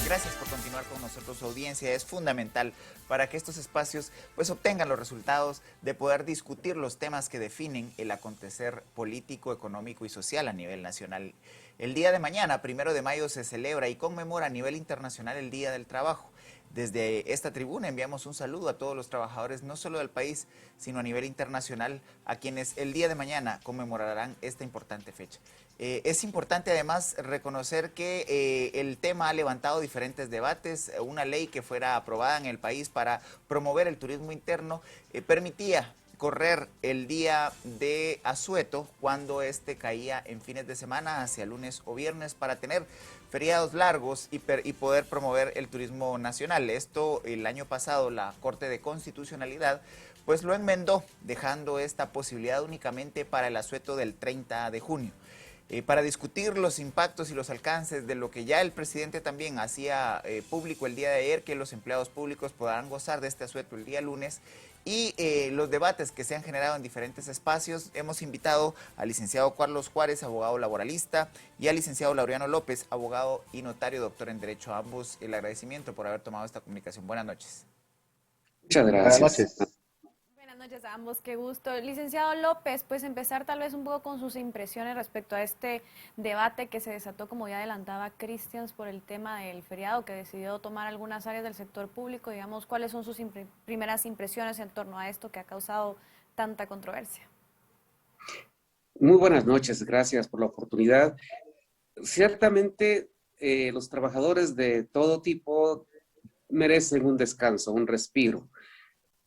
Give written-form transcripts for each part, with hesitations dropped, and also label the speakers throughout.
Speaker 1: Gracias por continuar con nosotros. Su audiencia es fundamental para que estos espacios pues obtengan los resultados de poder discutir los temas que definen el acontecer político, económico y social a nivel nacional. El día de mañana, 1 de mayo, se celebra y conmemora a nivel internacional el Día del Trabajo. Desde esta tribuna enviamos un saludo a todos los trabajadores, no solo del país, sino a nivel internacional, a quienes el día de mañana conmemorarán esta importante fecha. Es importante además reconocer que el tema ha levantado diferentes debates. Una ley que fuera aprobada en el país para promover el turismo interno permitía correr el día de asueto cuando este caía en fines de semana hacia lunes o viernes para tener feriados largos y poder promover el turismo nacional. Esto el año pasado la Corte de Constitucionalidad pues lo enmendó, dejando esta posibilidad únicamente para el asueto del 30 de junio. Para discutir los impactos y los alcances de lo que ya el presidente también hacía público el día de ayer, que los empleados públicos podrán gozar de este asueto el día lunes, y los debates que se han generado en diferentes espacios, hemos invitado al licenciado Carlos Juárez, abogado laboralista, y al licenciado Laureano López, abogado y notario, doctor en Derecho. A ambos el agradecimiento por haber tomado esta comunicación. Buenas noches.
Speaker 2: Muchas
Speaker 3: Buenas
Speaker 2: gracias.
Speaker 3: noches.
Speaker 4: Buenas noches a ambos, qué gusto. Licenciado López, pues empezar tal vez un poco con sus impresiones respecto a este debate que se desató, como ya adelantaba Christians, por el tema del feriado que decidió tomar algunas áreas del sector público. Digamos, ¿cuáles son sus primeras impresiones en torno a esto que ha causado tanta controversia?
Speaker 2: Muy buenas noches, gracias por la oportunidad. Ciertamente, los trabajadores de todo tipo merecen un descanso, un respiro.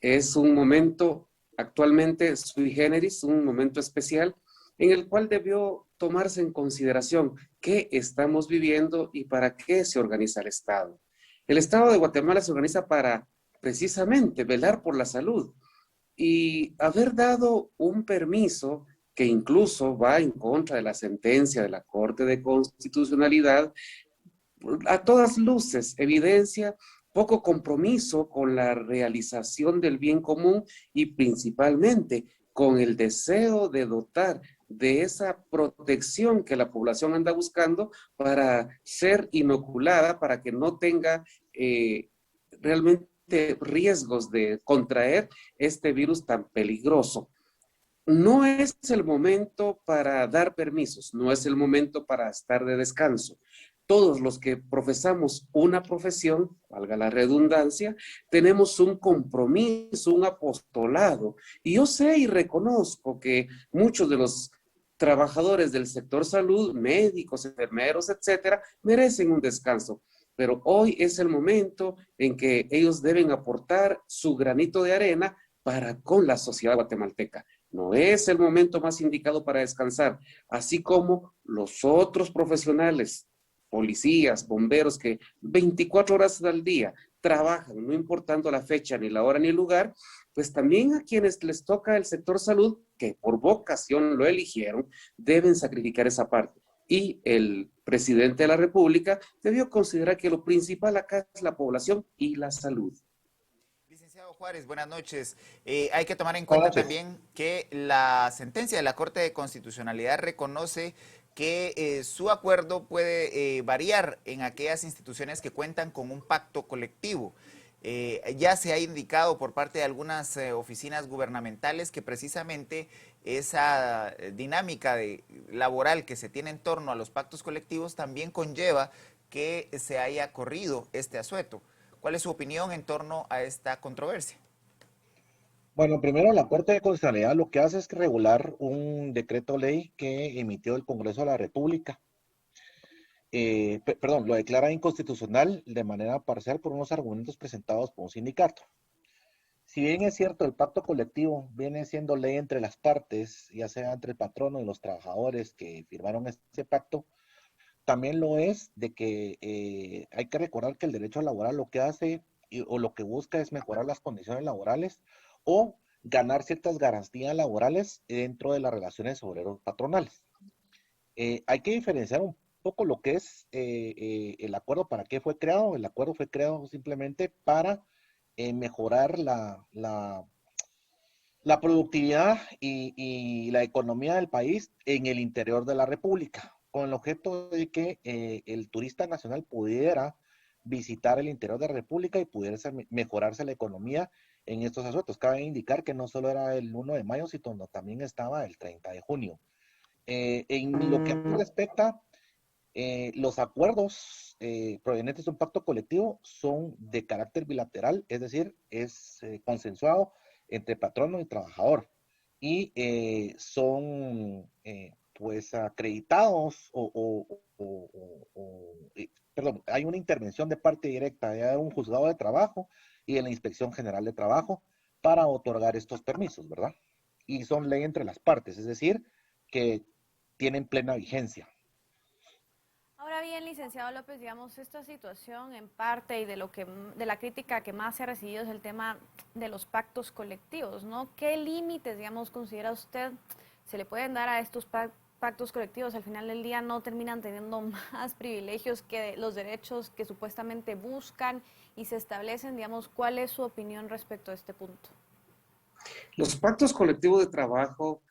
Speaker 2: Es un momento actualmente sui generis, un momento especial en el cual debió tomarse en consideración qué estamos viviendo y para qué se organiza el Estado. El Estado de Guatemala se organiza para precisamente velar por la salud y haber dado un permiso que incluso va en contra de la sentencia de la Corte de Constitucionalidad, a todas luces evidencia poco compromiso con la realización del bien común y principalmente con el deseo de dotar de esa protección que la población anda buscando para ser inoculada, para que no tenga realmente riesgos de contraer este virus tan peligroso. No es el momento para dar permisos, no es el momento para estar de descanso. Todos los que profesamos una profesión, valga la redundancia, tenemos un compromiso, un apostolado. Y yo sé y reconozco que muchos de los trabajadores del sector salud, médicos, enfermeros, etcétera, merecen un descanso. Pero hoy es el momento en que ellos deben aportar su granito de arena para con la sociedad guatemalteca. No es el momento más indicado para descansar, así como los otros profesionales, policías, bomberos, que 24 horas al día trabajan, no importando la fecha, ni la hora, ni el lugar, pues también a quienes les toca el sector salud, que por vocación lo eligieron, deben sacrificar esa parte. Y el presidente de la República debió considerar que lo principal acá es la población y la salud.
Speaker 1: Licenciado Juárez, buenas noches. Hay que tomar en
Speaker 3: Buenas
Speaker 1: cuenta
Speaker 3: noches.
Speaker 1: también que la sentencia de la Corte de Constitucionalidad reconoce que su acuerdo puede variar en aquellas instituciones que cuentan con un pacto colectivo. Ya se ha indicado por parte de algunas oficinas gubernamentales que precisamente esa dinámica laboral que se tiene en torno a los pactos colectivos también conlleva que se haya corrido este asueto. ¿Cuál es su opinión en torno a esta controversia?
Speaker 3: Bueno, primero la Corte de Constitucionalidad lo que hace es regular un decreto ley que emitió el Congreso de la República. Perdón, lo declara inconstitucional de manera parcial por unos argumentos presentados por un sindicato. Si bien es cierto, el pacto colectivo viene siendo ley entre las partes, ya sea entre el patrono y los trabajadores que firmaron ese pacto, también lo es de que hay que recordar que el derecho laboral lo que hace o lo que busca es mejorar las condiciones laborales o ganar ciertas garantías laborales dentro de las relaciones obreros-patronales. Hay que diferenciar un poco lo que es el acuerdo, para qué fue creado. El acuerdo fue creado simplemente para mejorar la productividad y la economía del país en el interior de la República, con el objeto de que el turista nacional pudiera visitar el interior de la República y pudiese mejorarse la economía en estos asuntos. Cabe indicar que no solo era el 1 de mayo, sino también estaba el 30 de junio. En lo que a mí respecta, los acuerdos provenientes de un pacto colectivo son de carácter bilateral, es decir, es consensuado entre patrono y trabajador y son pues acreditados perdón, hay una intervención de parte directa de un juzgado de trabajo y de la Inspección General de Trabajo para otorgar estos permisos, ¿verdad? Y son ley entre las partes, es decir, que tienen plena vigencia.
Speaker 4: Ahora bien, licenciado López, digamos, esta situación en parte y de la crítica que más se ha recibido es el tema de los pactos colectivos, ¿no? ¿Qué límites, digamos, considera usted se le pueden dar a estos pactos colectivos? Al final del día no terminan teniendo más privilegios que los derechos que supuestamente buscan y se establecen, digamos, ¿cuál es su opinión respecto a este punto?
Speaker 2: Los pactos colectivos de trabajo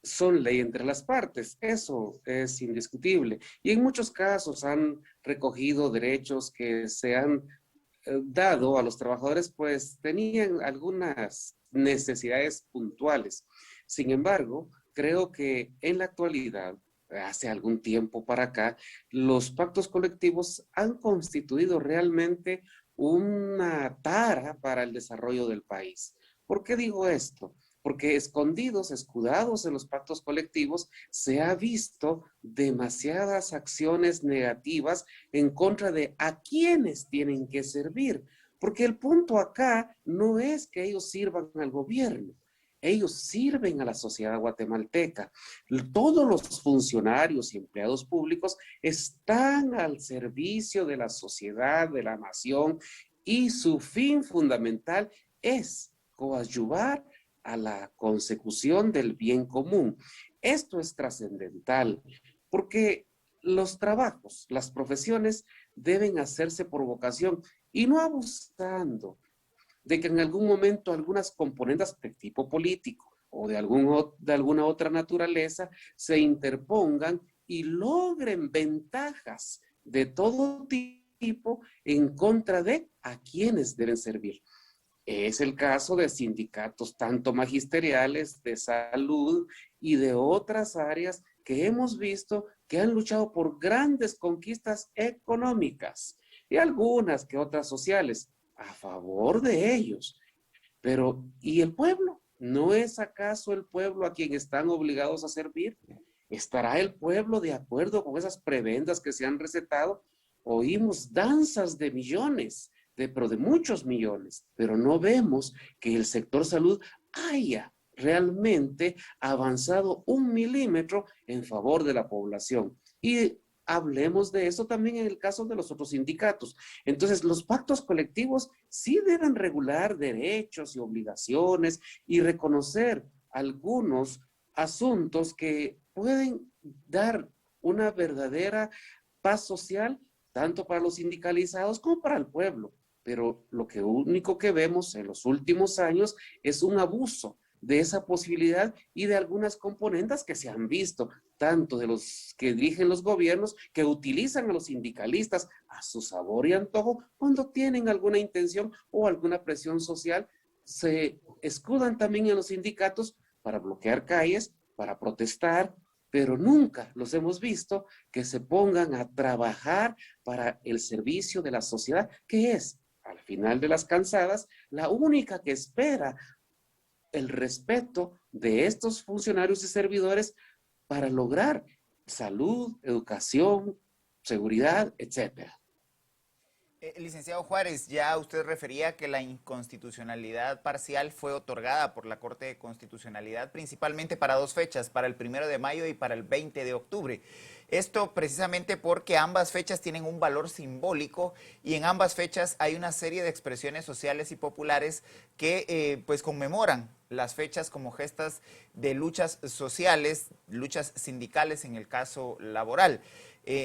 Speaker 2: son ley entre las partes, eso es indiscutible. Y en muchos casos han recogido derechos que se han dado a los trabajadores, pues tenían algunas necesidades puntuales. Sin embargo, creo que en la actualidad, hace algún tiempo para acá, los pactos colectivos han constituido realmente una tara para el desarrollo del país. ¿Por qué digo esto? Porque escondidos, escudados en los pactos colectivos, se ha visto demasiadas acciones negativas en contra de a quienes tienen que servir. Porque el punto acá no es que ellos sirvan al gobierno, ellos sirven a la sociedad guatemalteca. Todos los funcionarios y empleados públicos están al servicio de la sociedad, de la nación, y su fin fundamental es coadyuvar a la consecución del bien común. Esto es trascendental porque los trabajos, las profesiones deben hacerse por vocación y no abusando de que en algún momento algunas componentes de tipo político o de alguna otra naturaleza se interpongan y logren ventajas de todo tipo en contra de a quienes deben servir. Es el caso de sindicatos tanto magisteriales, de salud y de otras áreas que hemos visto que han luchado por grandes conquistas económicas y algunas que otras sociales a favor de ellos. Pero, ¿y el pueblo? ¿No es acaso el pueblo a quien están obligados a servir? ¿Estará el pueblo de acuerdo con esas prebendas que se han recetado? Oímos danzas de millones, pero de muchos millones, pero no vemos que el sector salud haya realmente avanzado 1 milímetro en favor de la población. Y hablemos de eso también en el caso de los otros sindicatos. Entonces, los pactos colectivos sí deben regular derechos y obligaciones y reconocer algunos asuntos que pueden dar una verdadera paz social, tanto para los sindicalizados como para el pueblo. Pero lo único que vemos en los últimos años es un abuso de esa posibilidad y de algunas componentes que se han visto, tanto de los que dirigen los gobiernos, que utilizan a los sindicalistas a su sabor y antojo cuando tienen alguna intención o alguna presión social, se escudan también en los sindicatos para bloquear calles, para protestar, pero nunca los hemos visto que se pongan a trabajar para el servicio de la sociedad, que es, al final de las cansadas, la única que espera el respeto de estos funcionarios y servidores para lograr salud, educación, seguridad, etcétera.
Speaker 1: Licenciado Juárez, ya usted refería que la inconstitucionalidad parcial fue otorgada por la Corte de Constitucionalidad principalmente para 2 fechas, para el 1 de mayo y para el 20 de octubre. Esto precisamente porque ambas fechas tienen un valor simbólico y en ambas fechas hay una serie de expresiones sociales y populares que pues conmemoran las fechas como gestas de luchas sociales, luchas sindicales en el caso laboral.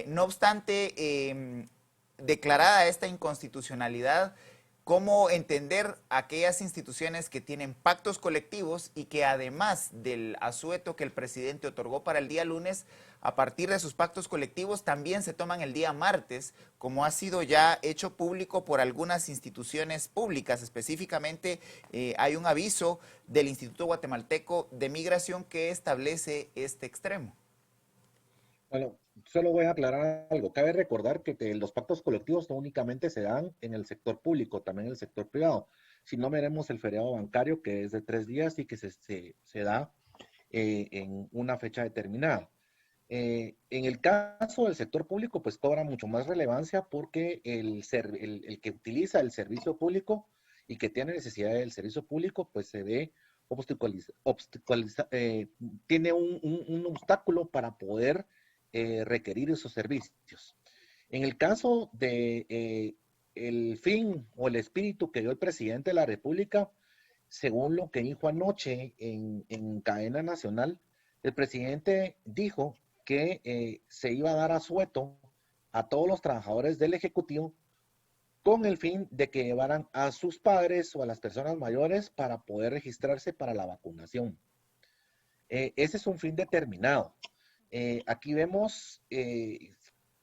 Speaker 1: No obstante, declarada esta inconstitucionalidad, cómo entender aquellas instituciones que tienen pactos colectivos y que además del asueto que el presidente otorgó para el día lunes, a partir de sus pactos colectivos también se toman el día martes, como ha sido ya hecho público por algunas instituciones públicas. Específicamente hay un aviso del Instituto Guatemalteco de Migración que establece este extremo.
Speaker 3: Bueno, solo voy a aclarar algo. Cabe recordar que los pactos colectivos no únicamente se dan en el sector público, también en el sector privado. Si no, veremos el feriado bancario, que es de 3 días y que se da en una fecha determinada. En el caso del sector público, pues cobra mucho más relevancia porque el que utiliza el servicio público y que tiene necesidad del servicio público, pues se ve tiene un obstáculo para poder requerir esos servicios. En el caso de el fin o el espíritu que dio el presidente de la República, según lo que dijo anoche en cadena nacional, el presidente dijo que se iba a dar asueto a todos los trabajadores del Ejecutivo con el fin de que llevaran a sus padres o a las personas mayores para poder registrarse para la vacunación. Ese es un fin determinado. Aquí vemos,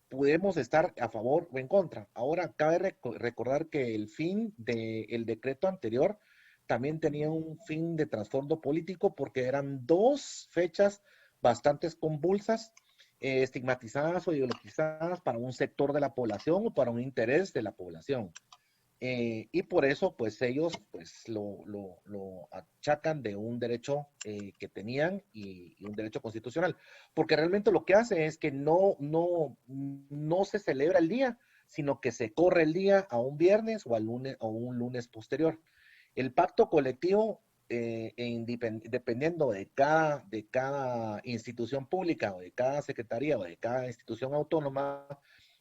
Speaker 3: podemos estar a favor o en contra. Ahora, cabe recordar que el fin del decreto anterior también tenía un fin de trasfondo político porque eran 2 fechas bastante convulsas, estigmatizadas o ideologizadas para un sector de la población o para un interés de la población. Y por eso, pues ellos pues lo achacan de un derecho que tenían y un derecho constitucional. Porque realmente lo que hace es que no se celebra el día, sino que se corre el día a un viernes o, o un lunes posterior. El pacto colectivo, dependiendo de cada institución pública o de cada secretaría o de cada institución autónoma,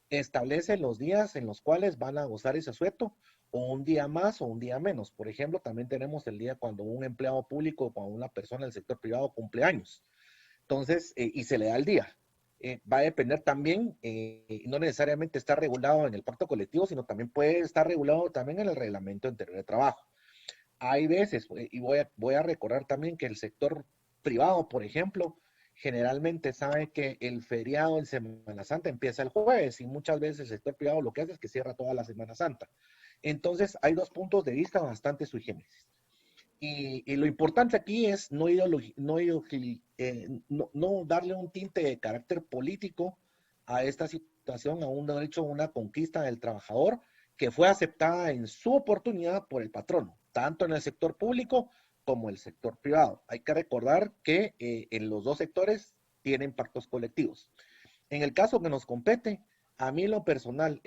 Speaker 3: establece los días en los cuales van a gozar ese asueto, o un día más o un día menos. Por ejemplo, también tenemos el día cuando un empleado público o cuando una persona del sector privado cumple años. Entonces, y se le da el día. Va a depender también, no necesariamente está regulado en el pacto colectivo, sino también puede estar regulado también en el reglamento interior de trabajo. Hay veces, y voy a recordar también que el sector privado, por ejemplo, generalmente sabe que el feriado en Semana Santa empieza el jueves y muchas veces el sector privado lo que hace es que cierra toda la Semana Santa. Entonces, hay 2 puntos de vista bastante sui generis. Y lo importante aquí es no darle un tinte de carácter político a esta situación, a un derecho, a una conquista del trabajador que fue aceptada en su oportunidad por el patrono, tanto en el sector público como el sector privado. Hay que recordar que en los 2 sectores tienen pactos colectivos. En el caso que nos compete, a mí lo personal,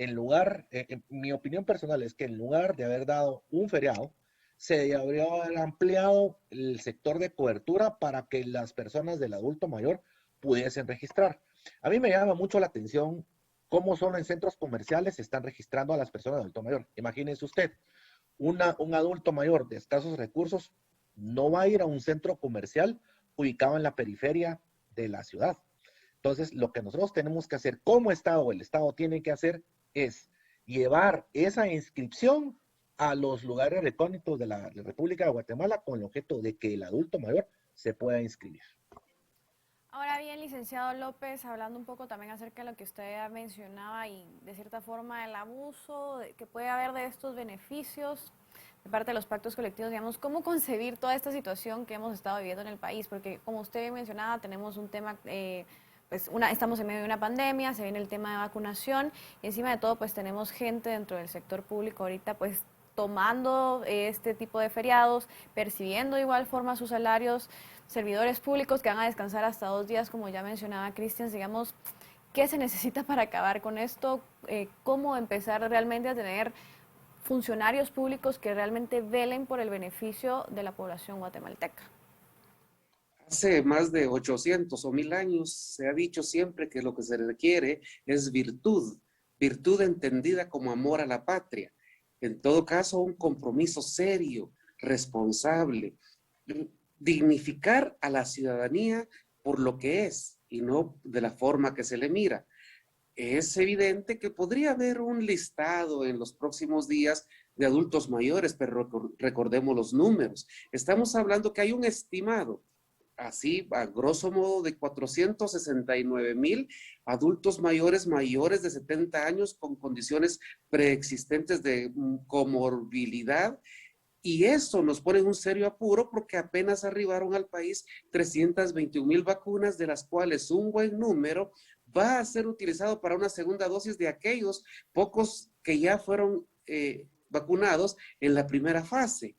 Speaker 3: mi opinión personal es que en lugar de haber dado un feriado, se debería haber ampliado el sector de cobertura para que las personas del adulto mayor pudiesen registrar. A mí me llama mucho la atención cómo solo en centros comerciales se están registrando a las personas de adulto mayor. Imagínense usted, un adulto mayor de escasos recursos no va a ir a un centro comercial ubicado en la periferia de la ciudad. Entonces, lo que nosotros tenemos que hacer como Estado, o el Estado tiene que hacer, es llevar esa inscripción a los lugares recónditos de la República de Guatemala con el objeto de que el adulto mayor se pueda inscribir.
Speaker 4: Ahora bien, licenciado López, hablando un poco también acerca de lo que usted mencionaba y de cierta forma el abuso que puede haber de estos beneficios de parte de los pactos colectivos, digamos, ¿cómo concebir toda esta situación que hemos estado viviendo en el país? Porque como usted mencionaba, tenemos un tema, estamos en medio de una pandemia, se viene el tema de vacunación y encima de todo pues tenemos gente dentro del sector público ahorita pues tomando este tipo de feriados, percibiendo de igual forma sus salarios, servidores públicos que van a descansar hasta 2 días, como ya mencionaba Cristian, digamos, ¿qué se necesita para acabar con esto? ¿Cómo empezar realmente a tener funcionarios públicos que realmente velen por el beneficio de la población guatemalteca?
Speaker 2: Hace más de 800 o 1000 años se ha dicho siempre que lo que se requiere es virtud, virtud entendida como amor a la patria. En todo caso, un compromiso serio, responsable, dignificar a la ciudadanía por lo que es y no de la forma que se le mira. es evidente que podría haber un listado en los próximos días de adultos mayores, pero recordemos los números. Estamos hablando que hay un estimado, así a grosso modo, de 469,000 adultos mayores mayores de 70 años con condiciones preexistentes de comorbilidad. Y eso nos pone en un serio apuro porque apenas arribaron al país 321,000 vacunas, de las cuales un buen número va a ser utilizado para una segunda dosis de aquellos pocos que ya fueron vacunados en la primera fase.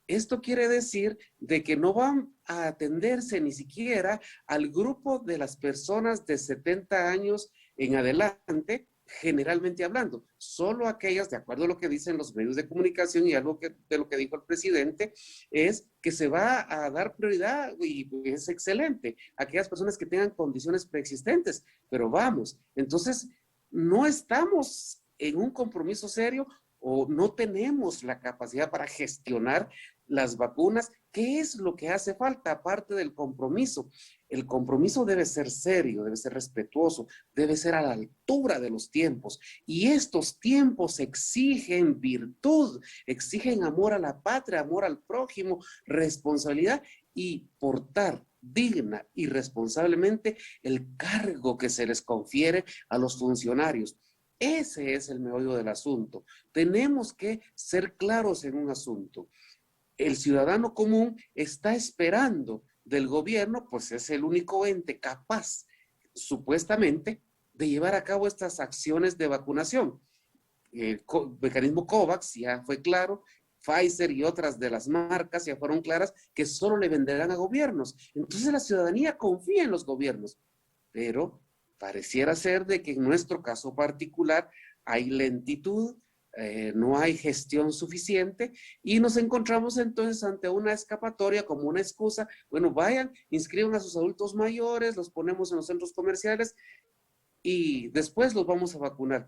Speaker 2: Esto quiere decir de que no van a atenderse ni siquiera al grupo de las personas de 70 años en adelante, generalmente hablando. Solo aquellas, de acuerdo a lo que dicen los medios de comunicación y algo de lo que dijo el presidente, es que se va a dar prioridad, y es excelente, a aquellas personas que tengan condiciones preexistentes. Pero vamos, entonces no estamos en un compromiso serio o no tenemos la capacidad para gestionar las vacunas. ¿Qué es lo que hace falta aparte del compromiso? El compromiso debe ser serio, debe ser respetuoso, debe ser a la altura de los tiempos. Y estos tiempos exigen virtud, exigen amor a la patria, amor al prójimo, responsabilidad y portar digna y responsablemente el cargo que se les confiere a los funcionarios. Ese es el meollo del asunto. Tenemos que ser claros en un asunto. El ciudadano común está esperando del gobierno, pues es el único ente capaz, supuestamente, de llevar a cabo estas acciones de vacunación. El mecanismo COVAX ya fue claro, Pfizer y otras de las marcas ya fueron claras que solo le venderán a gobiernos. Entonces la ciudadanía confía en los gobiernos, pero pareciera ser de que en nuestro caso particular hay lentitud, no hay gestión suficiente y nos encontramos entonces ante una escapatoria como una excusa. Bueno, vayan, inscriban a sus adultos mayores, los ponemos en los centros comerciales y después los vamos a vacunar.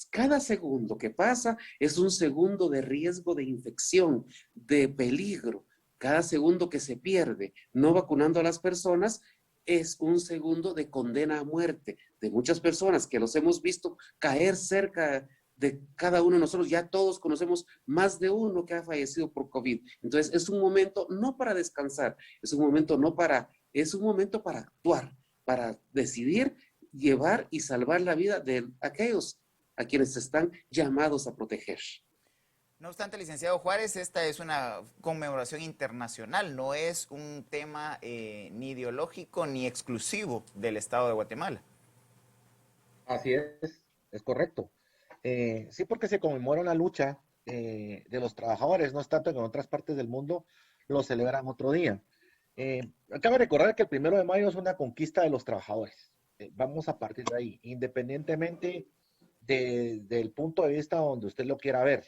Speaker 2: Cada segundo que pasa es un segundo de riesgo de infección, de peligro. Cada segundo que se pierde no vacunando a las personas es un segundo de condena a muerte de muchas personas que los hemos visto caer cerca de cada uno de nosotros. Ya todos conocemos más de uno que ha fallecido por COVID. Entonces es un momento no para descansar, es un momento es un momento para actuar, para decidir llevar y salvar la vida de aquellos a quienes están llamados a proteger.
Speaker 1: No obstante, licenciado Juárez, esta es una conmemoración internacional, no es un tema ni ideológico ni exclusivo del Estado de Guatemala.
Speaker 3: Así es correcto. Sí, porque se conmemora una lucha de los trabajadores, no es tanto que en otras partes del mundo lo celebran otro día. Cabe recordar que el 1 de mayo es una conquista de los trabajadores. Vamos a partir de ahí, independientemente del punto de vista donde usted lo quiera ver.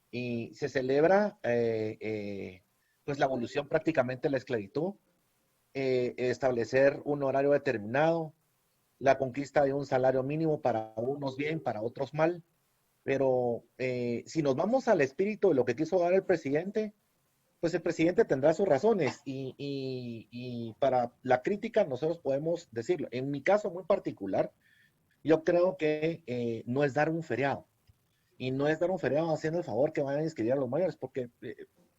Speaker 3: Y se celebra pues la abolición prácticamente de la esclavitud, establecer un horario determinado, la conquista de un salario mínimo para unos bien, para otros mal. Pero si nos vamos al espíritu de lo que quiso dar el presidente, pues el presidente tendrá sus razones y para la crítica nosotros podemos decirlo. En mi caso muy particular, yo creo que no es dar un feriado. Y no es dar un feriado haciendo el favor que vayan a inscribir a los mayores, porque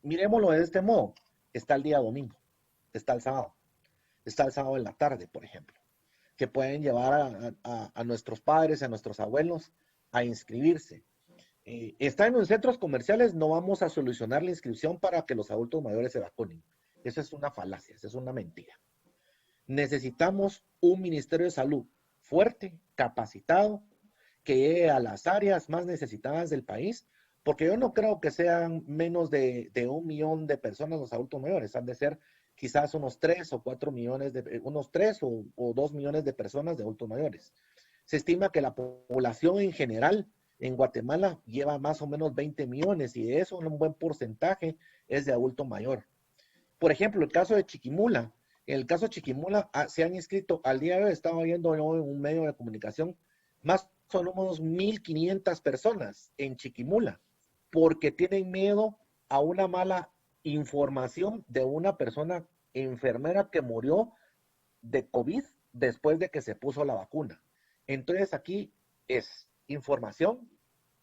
Speaker 3: miremoslo de este modo. Está el día domingo, está el sábado en la tarde, por ejemplo, que pueden llevar a nuestros padres, a nuestros abuelos a inscribirse. Está en los centros comerciales, no vamos a solucionar la inscripción para que los adultos mayores se vacunen. Eso es una falacia, eso es una mentira. Necesitamos un Ministerio de Salud fuerte, capacitado, que llegue a las áreas más necesitadas del país, porque yo no creo que sean menos de 1 millón de personas los adultos mayores, han de ser quizás unos 3 o 4 millones, unos 3 o 2 millones de personas de adultos mayores. Se estima que la población en general en Guatemala lleva más o menos 20 millones y de eso un buen porcentaje es de adulto mayor. Por ejemplo, el caso de Chiquimula. En el caso de Chiquimula se han inscrito, al día de hoy estaba viendo en un medio de comunicación, más o menos 1,500 personas en Chiquimula, porque tienen miedo a una mala información de una persona enfermera que murió de COVID después de que se puso la vacuna. Entonces aquí es información,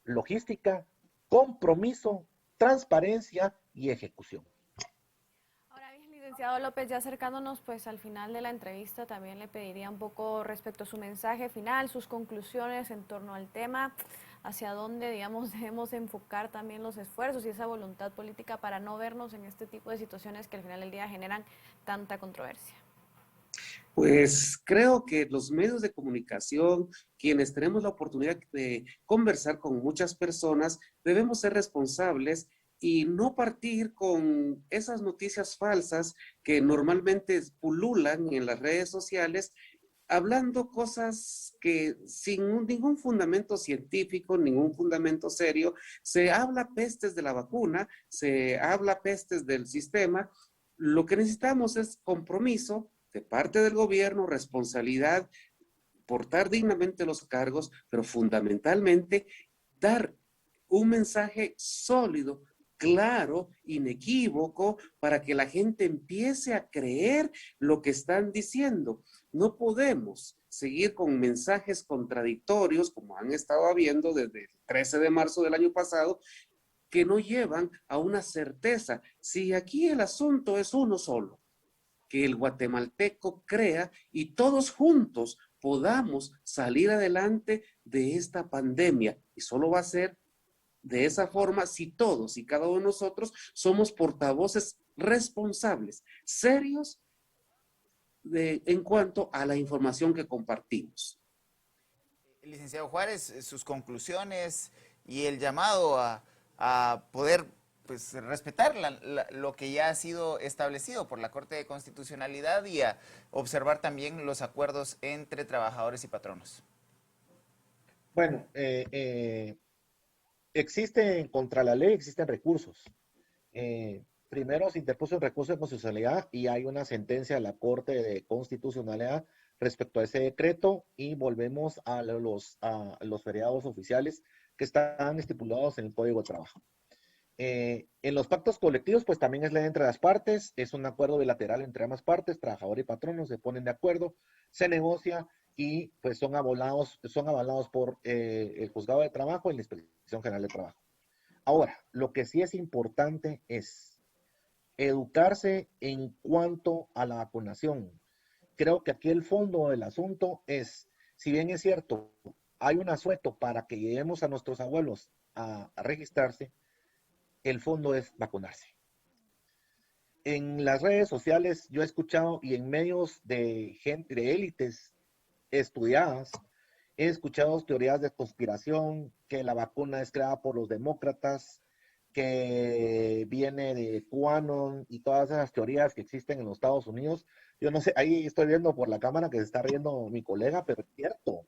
Speaker 3: logística, compromiso, transparencia y ejecución.
Speaker 4: Ahora bien, licenciado López, ya acercándonos pues al final de la entrevista, también le pediría un poco respecto a su mensaje final, sus conclusiones en torno al tema, hacia dónde, digamos, debemos enfocar también los esfuerzos y esa voluntad política para no vernos en este tipo de situaciones que al final del día generan tanta controversia.
Speaker 2: Pues creo que los medios de comunicación, quienes tenemos la oportunidad de conversar con muchas personas, debemos ser responsables y no partir con esas noticias falsas que normalmente pululan en las redes sociales, hablando cosas que sin ningún fundamento científico, ningún fundamento serio, se habla pestes de la vacuna, se habla pestes del sistema. Lo que necesitamos es compromiso de parte del gobierno, responsabilidad, portar dignamente los cargos, pero fundamentalmente dar un mensaje sólido, claro, inequívoco, para que la gente empiece a creer lo que están diciendo. No podemos seguir con mensajes contradictorios, como han estado habiendo desde el 13 de marzo del año pasado, que no llevan a una certeza. Si aquí el asunto es uno solo, que el guatemalteco crea y todos juntos podamos salir adelante de esta pandemia. Y solo va a ser de esa forma si todos y cada uno de nosotros somos portavoces responsables, serios en cuanto a la información que compartimos.
Speaker 1: Licenciado Juárez, sus conclusiones y el llamado a poder pues respetar lo que ya ha sido establecido por la Corte de Constitucionalidad y a observar también los acuerdos entre trabajadores y patronos.
Speaker 3: Bueno, existen contra la ley, existen recursos. Primero se interpuso un recurso de constitucionalidad y hay una sentencia de la Corte de Constitucionalidad respecto a ese decreto y volvemos a los feriados oficiales que están estipulados en el Código de Trabajo. En los pactos colectivos, pues también es ley entre las partes, es un acuerdo bilateral entre ambas partes, trabajador y patrono se ponen de acuerdo, se negocia y pues son avalados por el Juzgado de Trabajo y la Inspección General de Trabajo. Ahora, lo que sí es importante es educarse en cuanto a la vacunación. Creo que aquí el fondo del asunto es, si bien es cierto, hay un asueto para que llevemos a nuestros abuelos a registrarse, el fondo es vacunarse. En las redes sociales yo he escuchado y en medios de gente, de élites estudiadas, he escuchado teorías de conspiración, que la vacuna es creada por los demócratas, que viene de QAnon y todas esas teorías que existen en los Estados Unidos. Yo no sé, ahí estoy viendo por la cámara que se está riendo mi colega, pero es cierto,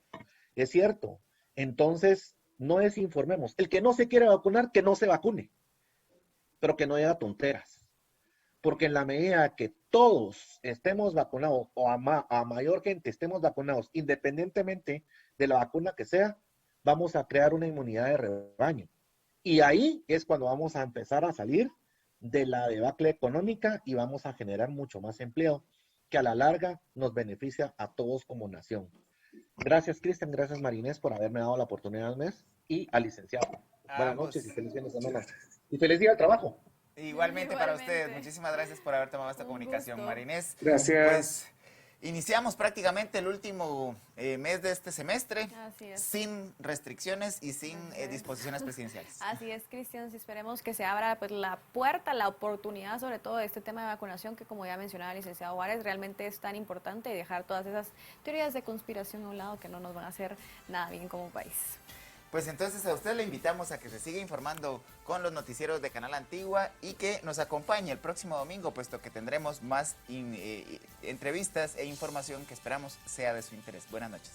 Speaker 3: es cierto. Entonces, no desinformemos. El que no se quiere vacunar, que no se vacune, pero que no diga tonteras. Porque en la medida que todos estemos vacunados o a mayor gente estemos vacunados, independientemente de la vacuna que sea, vamos a crear una inmunidad de rebaño. Y ahí es cuando vamos a empezar a salir de la debacle económica y vamos a generar mucho más empleo, que a la larga nos beneficia a todos como nación. Gracias, Cristian, gracias, Marinés, por haberme dado la oportunidad del mes y al licenciado. Buenas noches y feliz fin de semana. Y feliz día de trabajo.
Speaker 1: Igualmente para ustedes. Muchísimas gracias por haber tomado esta comunicación,
Speaker 4: gusto.
Speaker 1: Marinés.
Speaker 2: Gracias.
Speaker 1: Pues iniciamos prácticamente el último mes de este semestre sin restricciones y sin disposiciones presidenciales.
Speaker 4: Así es, Cristian. Esperemos que se abra pues, la puerta, la oportunidad, sobre todo de este tema de vacunación, que como ya mencionaba el licenciado Juárez, realmente es tan importante, y dejar todas esas teorías de conspiración a un lado que no nos van a hacer nada bien como país.
Speaker 1: Pues entonces a usted le invitamos a que se siga informando con los noticieros de Canal Antigua y que nos acompañe el próximo domingo, puesto que tendremos más entrevistas e información que esperamos sea de su interés. Buenas noches.